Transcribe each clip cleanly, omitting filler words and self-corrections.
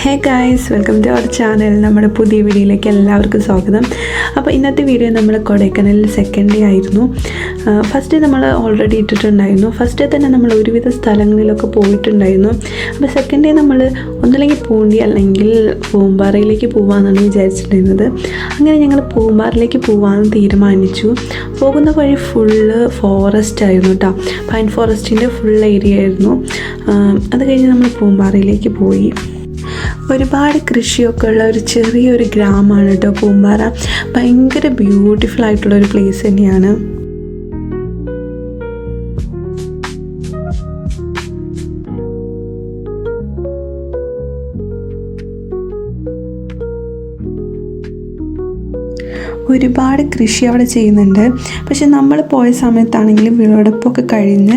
Hey guys, welcome to our channel. നമ്മുടെ പുതിയ വീഡിയോയിലേക്ക് എല്ലാവർക്കും സ്വാഗതം. അപ്പോൾ ഇന്നത്തെ വീഡിയോ നമ്മൾ കൊടൈക്കനാലിൽ സെക്കൻഡ് ഡേ ആയിരുന്നു. ഫസ്റ്റ് ഡേ നമ്മൾ ഓൾറെഡി ഇട്ടിട്ടുണ്ടായിരുന്നു. ഫസ്റ്റ് ഡേ തന്നെ നമ്മൾ ഒരുവിധ സ്ഥലങ്ങളിലൊക്കെ പോയിട്ടുണ്ടായിരുന്നു. അപ്പോൾ സെക്കൻഡ് ഡേ നമ്മൾ ഒന്നല്ലെങ്കിൽ പൂണ്ടി അല്ലെങ്കിൽ പൂമ്പാറയിലേക്ക് പോകാമെന്നാണ് വിചാരിച്ചിട്ടുണ്ടായിരുന്നത്. അങ്ങനെ ഞങ്ങൾ പൂമ്പാറയിലേക്ക് പോകാമെന്ന് തീരുമാനിച്ചു. പോകുന്ന വഴി ഫുള്ള് ഫോറസ്റ്റ് ആയിരുന്നു കേട്ടോ. പൈൻ ഫോറസ്റ്റിൻ്റെ ഫുൾ ഏരിയ ആയിരുന്നു. അത് കഴിഞ്ഞ് നമ്മൾ പൂമ്പാറയിലേക്ക് പോയി. ഒരുപാട് കൃഷിയൊക്കെ ഉള്ള ഒരു ചെറിയൊരു ഗ്രാമമാണ് കേട്ടോ പൂമ്പാറ. ഭയങ്കര ബ്യൂട്ടിഫുൾ ആയിട്ടുള്ളൊരു പ്ലേസ് തന്നെയാണ്. ഒരുപാട് കൃഷി അവിടെ ചെയ്യുന്നുണ്ട്. പക്ഷെ നമ്മൾ പോയ സമയത്താണെങ്കിലും വിളവെടുപ്പൊക്കെ കഴിഞ്ഞ്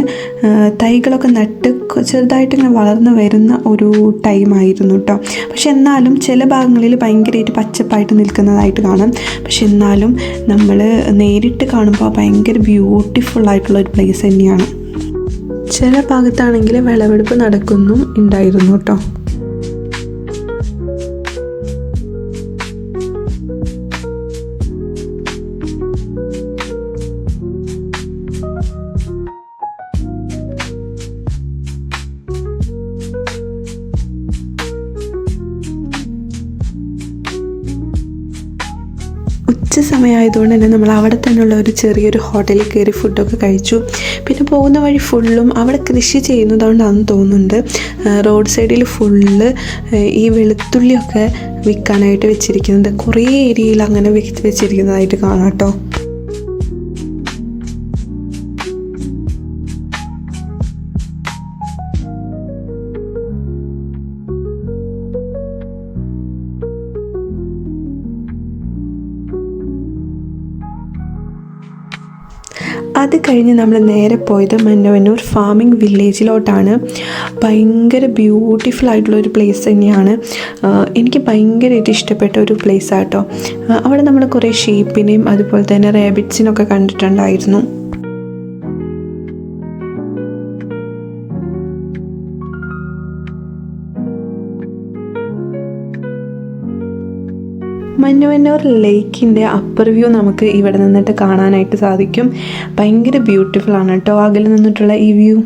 തൈകളൊക്കെ നട്ട് ചെറുതായിട്ടിങ്ങനെ വളർന്നു വരുന്ന ഒരു ടൈമായിരുന്നു കേട്ടോ. പക്ഷെ എന്നാലും ചില ഭാഗങ്ങളിൽ ഭയങ്കരമായിട്ട് പച്ചപ്പായിട്ട് നിൽക്കുന്നതായിട്ട് കാണാം. പക്ഷെ എന്നാലും നമ്മൾ നേരിട്ട് കാണുമ്പോൾ ഭയങ്കര ബ്യൂട്ടിഫുൾ ആയിട്ടുള്ള ഒരു പ്ലേസ് തന്നെയാണ്. ചില ഭാഗത്താണെങ്കിൽ വിളവെടുപ്പ് നടക്കുന്നും ഉണ്ടായിരുന്നു കേട്ടോ. ഉച്ച സമയമായതുകൊണ്ട് തന്നെ നമ്മൾ അവിടെ തന്നെയുള്ള ഒരു ചെറിയൊരു ഹോട്ടലിൽ കയറി ഫുഡൊക്കെ കഴിച്ചു. പിന്നെ പോകുന്ന വഴി ഫുള്ളും അവിടെ കൃഷി ചെയ്യുന്നതുകൊണ്ടാണെന്ന് തോന്നുന്നുണ്ട്. റോഡ് സൈഡിൽ ഫുള്ള് ഈ വെളുത്തുള്ളിയൊക്കെ വിൽക്കാനായിട്ട് വെച്ചിരിക്കുന്നുണ്ട്. കുറേ ഏരിയയിൽ അങ്ങനെ വെച്ചിരിക്കുന്നതായിട്ട് കാണാം കേട്ടോ. അത് കഴിഞ്ഞ് നമ്മൾ നേരെ പോയത് മന്നവന്നൂർ ഫാമിംഗ് വില്ലേജിലോട്ടാണ്. ഭയങ്കര ബ്യൂട്ടിഫുൾ ആയിട്ടുള്ളൊരു പ്ലേസ് തന്നെയാണ്. എനിക്ക് ഭയങ്കരമായിട്ട് ഇഷ്ടപ്പെട്ട ഒരു പ്ലേസാണ് കേട്ടോ. അവിടെ നമ്മൾ കുറേ ഷീപ്പിനെയും അതുപോലെ തന്നെ റാബിറ്റ്സിനൊക്കെ കണ്ടിട്ടുണ്ടായിരുന്നു. മന്നവന്നൂർ ലേക്കിൻ്റെ അപ്പർ വ്യൂ നമുക്ക് ഇവിടെ നിന്നിട്ട് കാണാനായിട്ട് സാധിക്കും. ഭയങ്കര ബ്യൂട്ടിഫുൾ ആണ് കേട്ടോ അകലെ നിന്നിട്ടുള്ള ഈ വ്യൂ.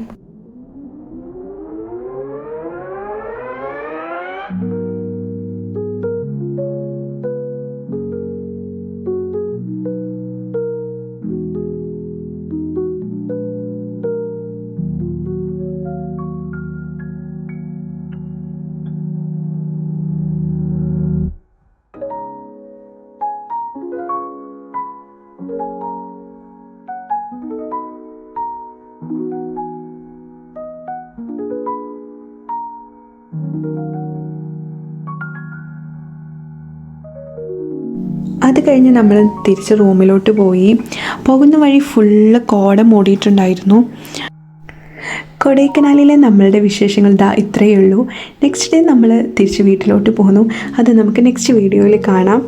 അത് കഴിഞ്ഞ് നമ്മൾ തിരിച്ച് റൂമിലോട്ട് പോയി. പോകുന്ന വഴി ഫുള്ള് കോട മൂടിയിട്ടുണ്ടായിരുന്നു. കൊടൈക്കനാലിലെ നമ്മളുടെ വിശേഷങ്ങൾ ഇത്രയേ ഉള്ളൂ. നെക്സ്റ്റ് ഡേ നമ്മൾ തിരിച്ച് വീട്ടിലോട്ട് പോകുന്നു. അത് നമുക്ക് നെക്സ്റ്റ് വീഡിയോയിൽ കാണാം.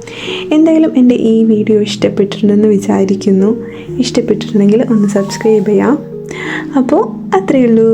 എന്തായാലും എൻ്റെ ഈ വീഡിയോ ഇഷ്ടപ്പെട്ടിട്ടുണ്ടെന്ന് വിചാരിക്കുന്നു. ഇഷ്ടപ്പെട്ടിട്ടുണ്ടെങ്കിൽ ഒന്ന് സബ്സ്ക്രൈബ് ചെയ്യാം. അപ്പോൾ അത്രയേ ഉള്ളൂ.